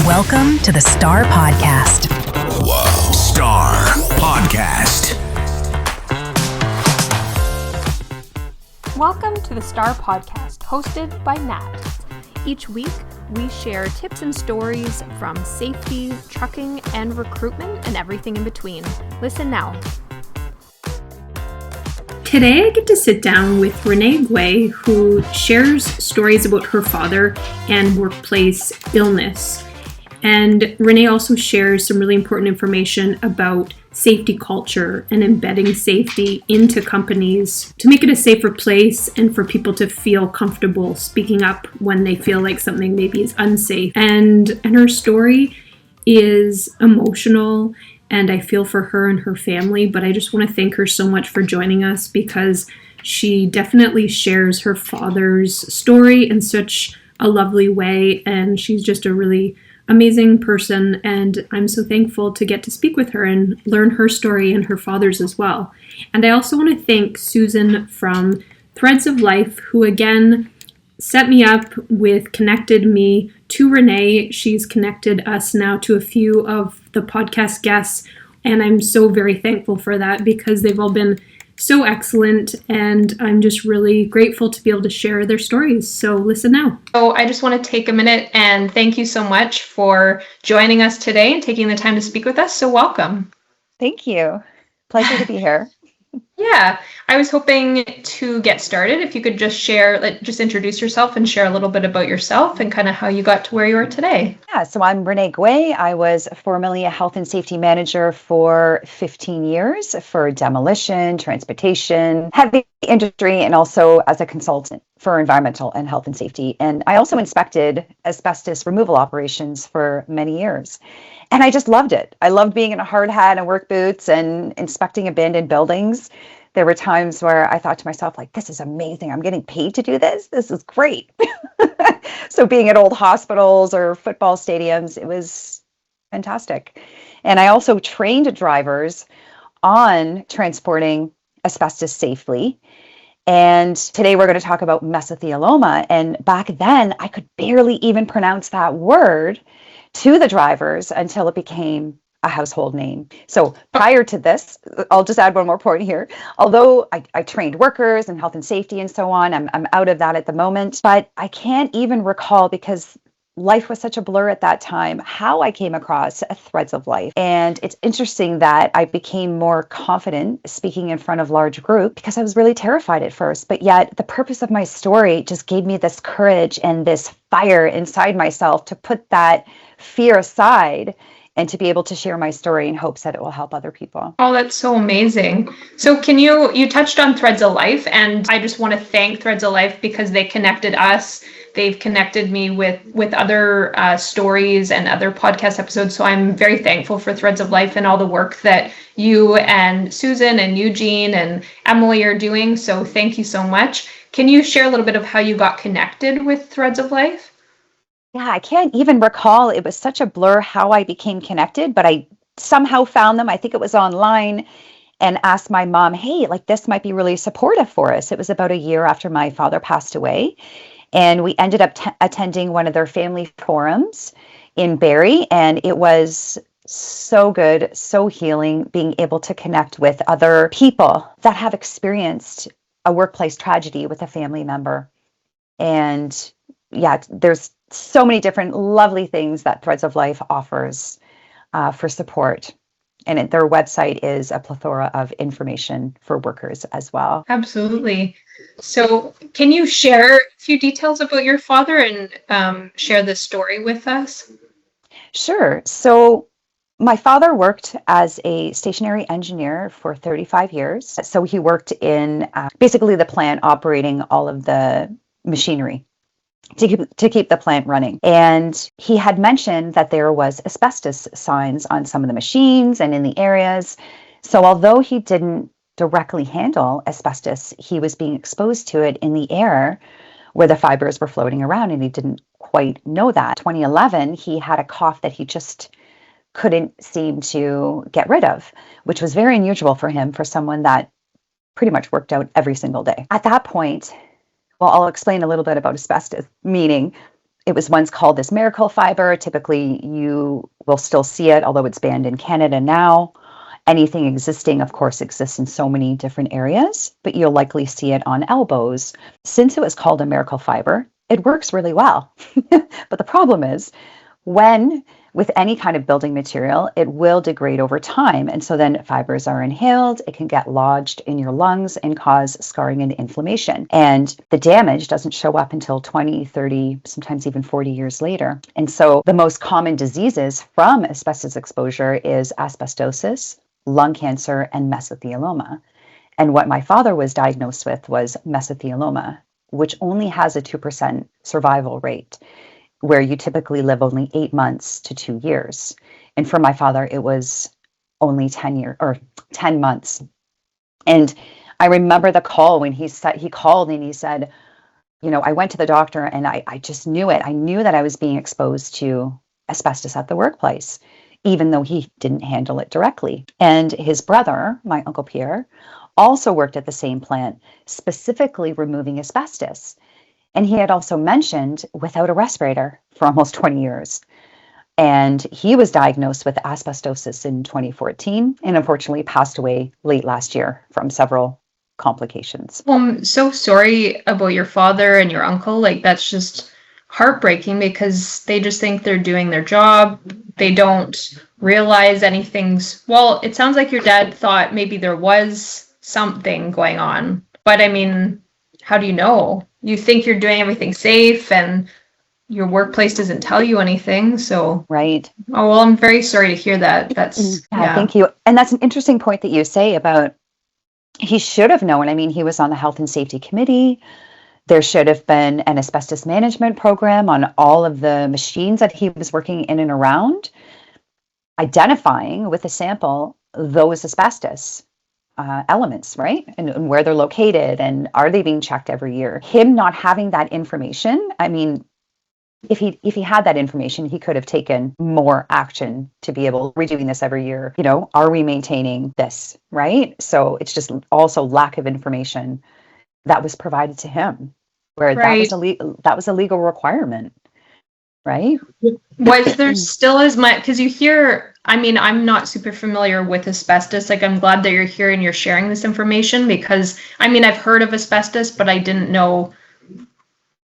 Welcome to the Star Podcast. Whoa. Star Podcast. Welcome to the Star Podcast, hosted by Nat. Each week, we share tips and stories from safety, trucking, and recruitment, and everything in between. Listen now. Today I get to sit down with Renee Guay, who shares stories about her father and workplace illness. And Renee also shares some really important information about safety culture and embedding safety into companies to make it a safer place and for people to feel comfortable speaking up when they feel like something maybe is unsafe. And her story is emotional, and I feel for her and her family, but I just want to thank her so much for joining us because she definitely shares her father's story in such a lovely way, and she's just a really amazing person, and I'm so thankful to get to speak with her and learn her story and her father's as well. And I also want to thank Susan from Threads of Life, who again set me up with, connected me to Renee. She's connected us now to a few of the podcast guests, and I'm so very thankful for that because they've all been so excellent, and I'm just really grateful to be able to share their stories. So listen now. So I just want to take a minute and thank you so much for joining us today and taking the time to speak with us. So welcome. Thank you. Pleasure to be here. Yeah, I was hoping to get started. If you could just share, just introduce yourself and share a little bit about yourself and kind of how you got to where you are today. Yeah, so I'm Renee Guay. I was formerly a health and safety manager for 15 years for demolition, transportation, heavy industry, and also as a consultant for environmental and health and safety. And I also inspected asbestos removal operations for many years. And I just loved it. I loved being in a hard hat and work boots and inspecting abandoned buildings. There were times where I thought to myself, like, this is amazing. I'm getting paid to do this. This is great. So being at old hospitals or football stadiums, it was fantastic. And I also trained drivers on transporting asbestos safely. And today we're going to talk about mesothelioma. And back then, I could barely even pronounce that word to the drivers until it became a household name. So prior to this, I'll just add one more point here. Although I trained workers in health and safety and so on, I'm out of that at the moment, but I can't even recall, because life was such a blur at that time, how I came across Threads of Life. And it's interesting that I became more confident speaking in front of large group because I was really terrified at first. But yet the purpose of my story just gave me this courage and this fire inside myself to put that fear aside and to be able to share my story in hopes that it will help other people. Oh, that's so amazing. So you touched on Threads of Life, and I just want to thank Threads of Life because they connected us. They've connected me with other stories and other podcast episodes. So I'm very thankful for Threads of Life and all the work that you and Susan and Eugene and Emily are doing. So thank you so much. Can you share a little bit of how you got connected with Threads of Life? Yeah, I can't even recall. It was such a blur how I became connected, but I somehow found them. I think it was online, and asked my mom, hey, like, this might be really supportive for us. It was about a year after my father passed away. And we ended up attending one of their family forums in Barrie. And it was so good, so healing, being able to connect with other people that have experienced a workplace tragedy with a family member. And yeah, there's so many different lovely things that Threads of Life offers for support. And their website is a plethora of information for workers as well. Absolutely. So can you share a few details about your father and share this story with us? Sure. So my father worked as a stationary engineer for 35 years. So he worked in basically the plant, operating all of the machinery to keep the plant running. And he had mentioned that there was asbestos signs on some of the machines and in the areas. So although he didn't directly handle asbestos, he was being exposed to it in the air where the fibers were floating around, and he didn't quite know that. 2011, he had a cough that he just couldn't seem to get rid of, which was very unusual for him, for someone that pretty much worked out every single day. At that point, well, I'll explain a little bit about asbestos, meaning It was once called this miracle fiber. Typically, you will still see it, although it's banned in Canada now. Anything existing, of course, exists in so many different areas, but you'll likely see it on elbows. Since it was called a miracle fiber, it works really well. But the problem is, with any kind of building material, it will degrade over time. And so then fibers are inhaled, it can get lodged in your lungs and cause scarring and inflammation. And the damage doesn't show up until 20, 30, sometimes even 40 years later. And so the most common diseases from asbestos exposure is asbestosis, lung cancer, and mesothelioma. And what my father was diagnosed with was mesothelioma, which only has a 2% survival rate, where you typically live only 8 months to 2 years. And for my father, it was only 10 months. And I remember the call when he called and he said, I went to the doctor and I just knew it. I knew that I was being exposed to asbestos at the workplace, even though he didn't handle it directly. And his brother, my Uncle Pierre, also worked at the same plant, specifically removing asbestos. And he had also mentioned without a respirator for almost 20 years. And he was diagnosed with asbestosis in 2014 and unfortunately passed away late last year from several complications. Well, I'm so sorry about your father and your uncle. Like, that's just heartbreaking because they just think they're doing their job. They don't realize anything's, well, it sounds like your dad thought maybe there was something going on. But I mean, how do you know? You think you're doing everything safe and your workplace doesn't tell you anything. So, right. Oh, well, I'm very sorry to hear that. That's, yeah. Thank you. And that's an interesting point that you say about he should have known. I mean, he was on the Health and Safety Committee. There should have been an asbestos management program on all of the machines that he was working in and around, identifying with a sample those asbestos elements, right? And where they're located and are they being checked every year? Him not having that information, I mean, if he had that information, he could have taken more action to be able to redoing this every year. Are we maintaining this, right? So it's just also lack of information that was provided to him, where right. that was a legal requirement, right? Was there still as much, because you hear, I mean, I'm not super familiar with asbestos. Like, I'm glad that you're here and you're sharing this information because, I mean, I've heard of asbestos, but I didn't know,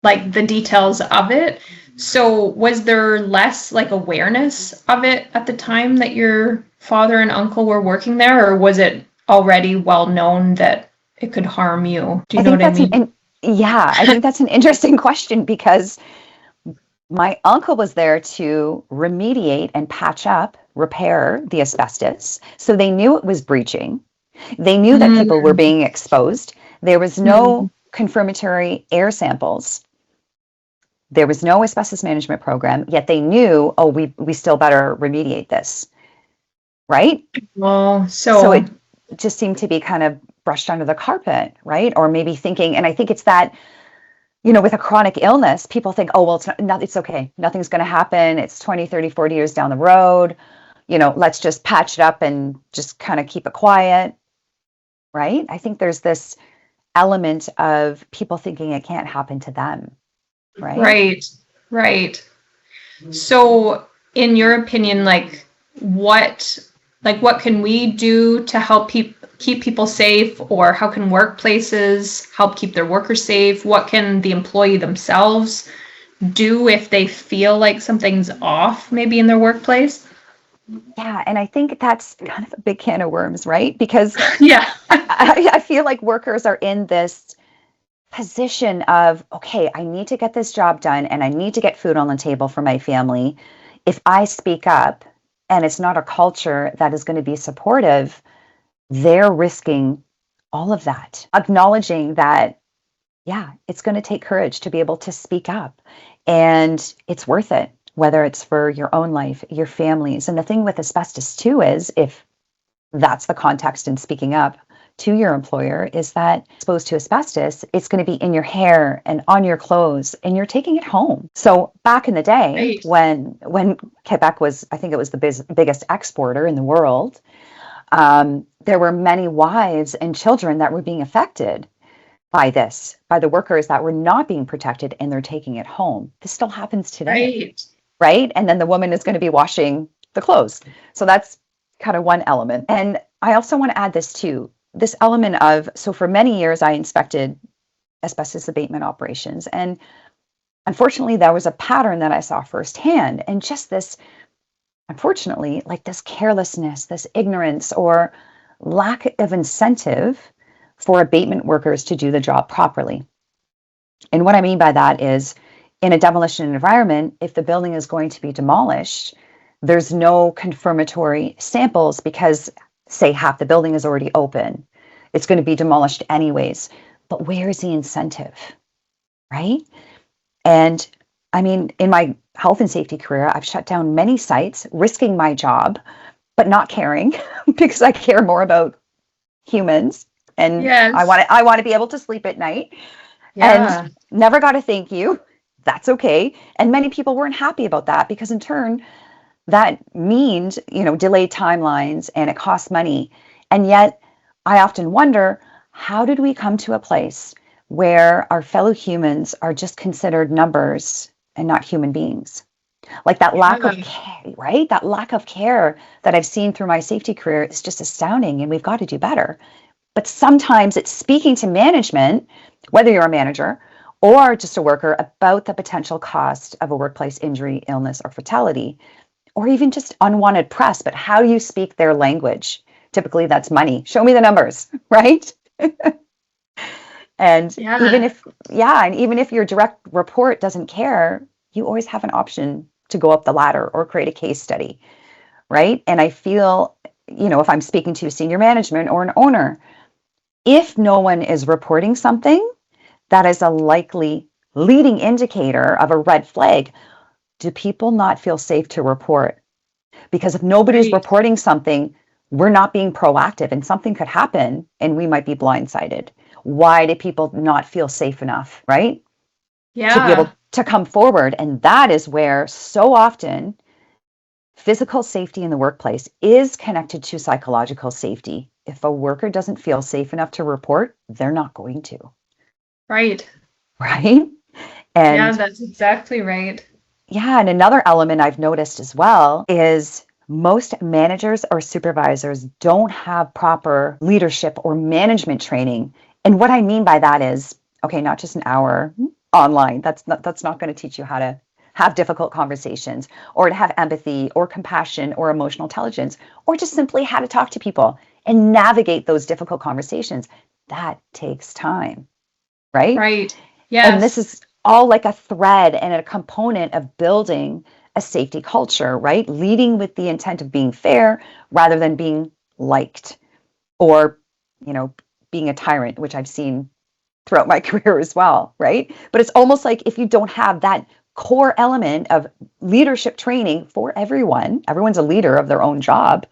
like, the details of it. So was there less, like, awareness of it at the time that your father and uncle were working there, or was it already well known that it could harm you? Do you know what I mean? I think that's an interesting question because my uncle was there to remediate and patch up, repair the asbestos. So they knew it was breaching. They knew that people were being exposed. There was no confirmatory air samples. There was no asbestos management program, yet they knew, we still better remediate this, right? Well, so it just seemed to be kind of brushed under the carpet, right? Or maybe thinking, and I think it's that, with a chronic illness, people think, it's okay. Nothing's going to happen. It's 20, 30, 40 years down the road. Let's just patch it up and just kind of keep it quiet, right? I think there's this element of people thinking it can't happen to them, right? Right. So in your opinion, what can we do to help keep people safe, or how can workplaces help keep their workers safe? What can the employee themselves do if they feel like something's off maybe in their workplace? Yeah, and I think that's kind of a big can of worms, right? Because yeah, I feel like workers are in this position of, okay, I need to get this job done and I need to get food on the table for my family. If I speak up and it's not a culture that is going to be supportive, they're risking all of that. Acknowledging that, it's going to take courage to be able to speak up, and it's worth it, whether it's for your own life, your families. And the thing with asbestos too is, if that's the context in speaking up to your employer, is that exposed to asbestos, it's going to be in your hair and on your clothes, and you're taking it home. So back in the day, when Quebec was, I think it was the biggest exporter in the world, there were many wives and children that were being affected by the workers that were not being protected and they're taking it home. This still happens today. Right? And then the woman is going to be washing the clothes. So that's kind of one element. And I also want to add this too, this element of, so for many years I inspected asbestos abatement operations. And unfortunately, there was a pattern that I saw firsthand. And just this, unfortunately, like this carelessness, this ignorance, or lack of incentive for abatement workers to do the job properly. And what I mean by that is, in a demolition environment, if the building is going to be demolished, there's no confirmatory samples because, say, half the building is already open. It's going to be demolished anyways. But where is the incentive, right? And I mean, in my health and safety career, I've shut down many sites, risking my job, but not caring because I care more about humans. And I want to be able to sleep at night. And never got a thank you. That's okay. And many people weren't happy about that because in turn, that means, delayed timelines and it costs money. And yet I often wonder, how did we come to a place where our fellow humans are just considered numbers and not human beings? Like that lack of care, right? That lack of care that I've seen through my safety career is just astounding, and we've got to do better. But sometimes it's speaking to management, whether you're a manager or just a worker, about the potential cost of a workplace injury, illness, or fatality, or even just unwanted press. But how do you speak their language? Typically, that's money. Show me the numbers, right? And even if your direct report doesn't care, you always have an option to go up the ladder or create a case study, right? And I feel, if I'm speaking to senior management or an owner, if no one is reporting something, that is a likely leading indicator of a red flag. Do people not feel safe to report? Because if nobody's reporting something, we're not being proactive and something could happen and we might be blindsided. Why do people not feel safe enough, right? Yeah. To be able to come forward. And that is where so often physical safety in the workplace is connected to psychological safety. If a worker doesn't feel safe enough to report, they're not going to. Right. Right? And that's exactly right. Yeah, and another element I've noticed as well is most managers or supervisors don't have proper leadership or management training. And what I mean by that is, okay, not just an hour online. That's not going to teach you how to have difficult conversations or to have empathy or compassion or emotional intelligence, or just simply how to talk to people and navigate those difficult conversations. That takes time, right? Right. Yes. And this is all like a thread and a component of building a safety culture, right? Leading with the intent of being fair rather than being liked or, being a tyrant, which I've seen throughout my career as well, right? But it's almost like if you don't have that core element of leadership training for everyone's a leader of their own job.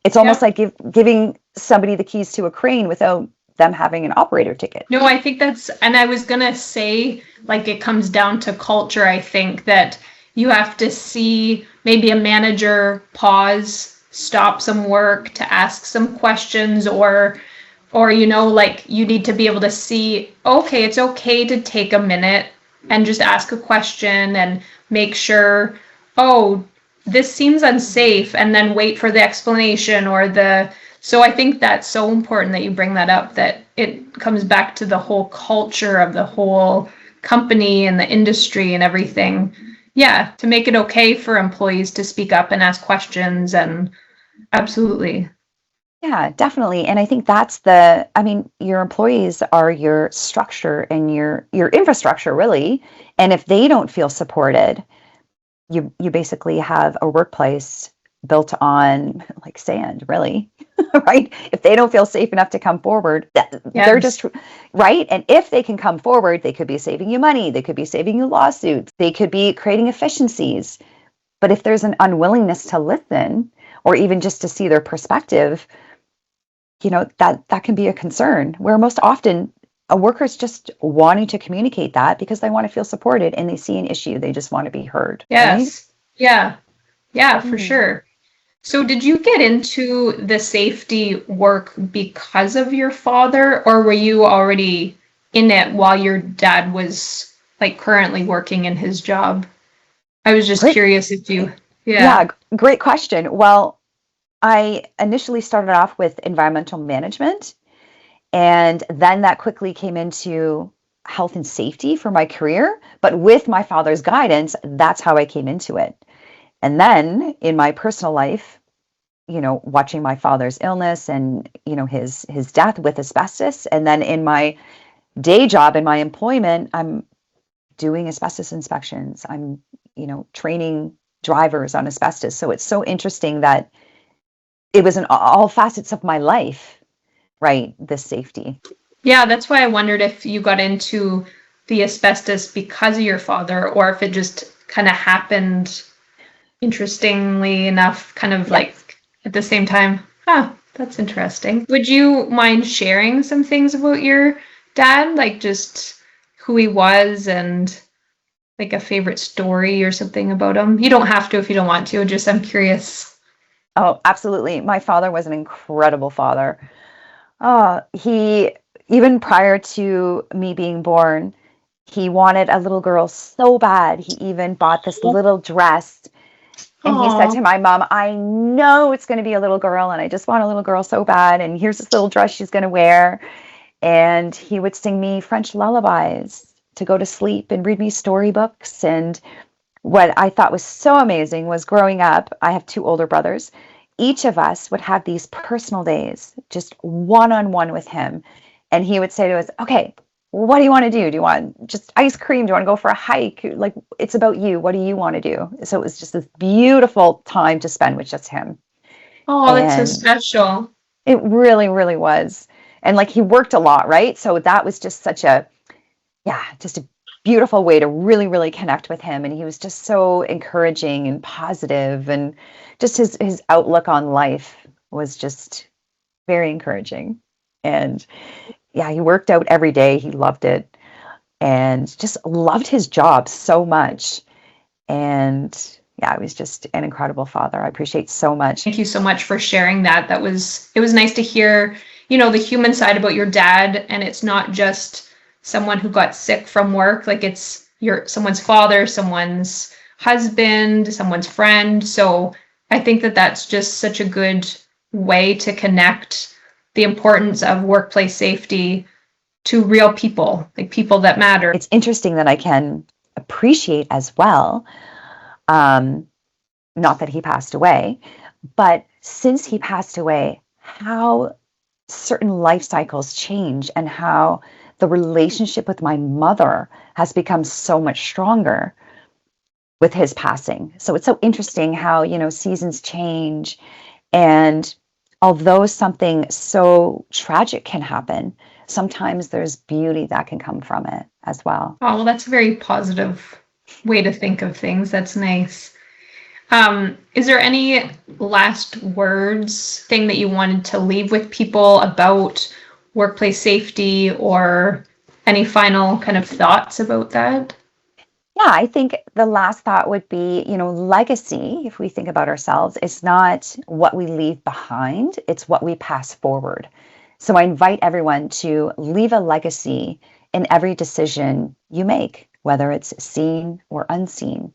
It's almost like giving somebody the keys to a crane without them having an operator ticket. No, I think and I was going to say, like, it comes down to culture. I think that you have to see maybe a manager pause, stop some work to ask some questions, or you need to be able to see, okay, it's okay to take a minute and just ask a question and make sure, this seems unsafe, and then wait for the explanation so I think that's so important that you bring that up, that it comes back to the whole culture of the whole company and the industry and everything. Yeah, to make it okay for employees to speak up and ask questions, and absolutely. Yeah, definitely. And I think your employees are your structure and your infrastructure, really. And if they don't feel supported, you basically have a workplace built on like sand, really, right? If they don't feel safe enough to come forward, they're just, right? And if they can come forward, they could be saving you money. They could be saving you lawsuits. They could be creating efficiencies. But if there's an unwillingness to listen or even just to see their perspective, that can be a concern, where most often a worker's just wanting to communicate that because they want to feel supported and they see an issue. They just want to be heard. Yes. Right? Yeah, for sure. So did you get into the safety work because of your father, or were you already in it while your dad was like currently working in his job? I was just curious if you, Yeah, great question. Well, I initially started off with environmental management, and then that quickly came into health and safety for my career. But with my father's guidance, that's how I came into it. And then in my personal life, watching my father's illness and, his death with asbestos. And then in my day job, in my employment, I'm doing asbestos inspections. I'm, training drivers on asbestos. So it's so interesting that it was in all facets of my life, right? This safety. Yeah, that's why I wondered if you got into the asbestos because of your father, or if it just kind of happened, interestingly enough, kind of like at the same time. Huh, that's interesting. Would you mind sharing some things about your dad, like just who he was and like a favorite story or something about him? You don't have to if you don't want to, just I'm curious. Oh, absolutely. My father was an incredible father. He, even prior to me being born, he wanted a little girl so bad. He even bought this little dress. And he said to my mom, I know it's going to be a little girl, and I just want a little girl so bad. And here's this little dress she's going to wear. And he would sing me French lullabies to go to sleep and read me storybooks. And what I thought was so amazing was growing up, I have 2 older brothers. Each of us would have these personal days, just one-on-one with him. And he would say to us, okay, what do you want to do? Do you want just ice cream? Do you want to go for a hike? Like, it's about you. What do you want to do? So it was just this beautiful time to spend with just him. Oh, that's so special. It really, really was. And like, he worked a lot, right? So that was just such a beautiful way to really, really connect with him. And he was just so encouraging and positive, and just his outlook on life was just very encouraging. And yeah, he worked out every day. He loved it and just loved his job so much. And yeah, he was just an incredible father. I appreciate so much. Thank you so much for sharing that. It was nice to hear, the human side about your dad. And it's not just someone who got sick from work. Like, it's someone's father, someone's husband, someone's friend. So I think that that's just such a good way to connect the importance of workplace safety to real people, like people that matter. It's interesting that I can appreciate as well, not that he passed away, but since he passed away, how certain life cycles change, and how the relationship with my mother has become so much stronger with his passing. So it's so interesting how, seasons change, and although something so tragic can happen, sometimes there's beauty that can come from it as well. Oh, well, that's a very positive way to think of things. That's nice. Is there any last words, thing that you wanted to leave with people about workplace safety, or any final kind of thoughts about that? Yeah, I think the last thought would be, legacy, if we think about ourselves, is not what we leave behind, it's what we pass forward. So I invite everyone to leave a legacy in every decision you make, whether it's seen or unseen.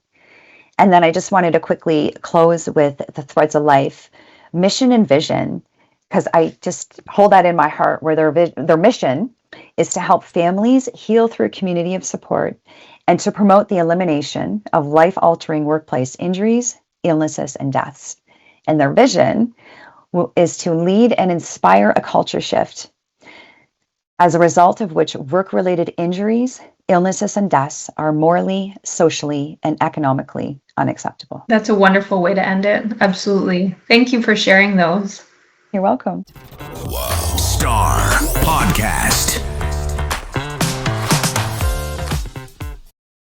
And then I just wanted to quickly close with the Threads of Life mission and vision, because I just hold that in my heart, where their mission is to help families heal through a community of support, and to promote the elimination of life-altering workplace injuries, illnesses, and deaths. And their vision is to lead and inspire a culture shift, as a result of which work-related injuries, illnesses, and deaths are morally, socially, and economically unacceptable. That's a wonderful way to end it. Absolutely. Thank you for sharing those. You're welcome. Wow. Star Podcast.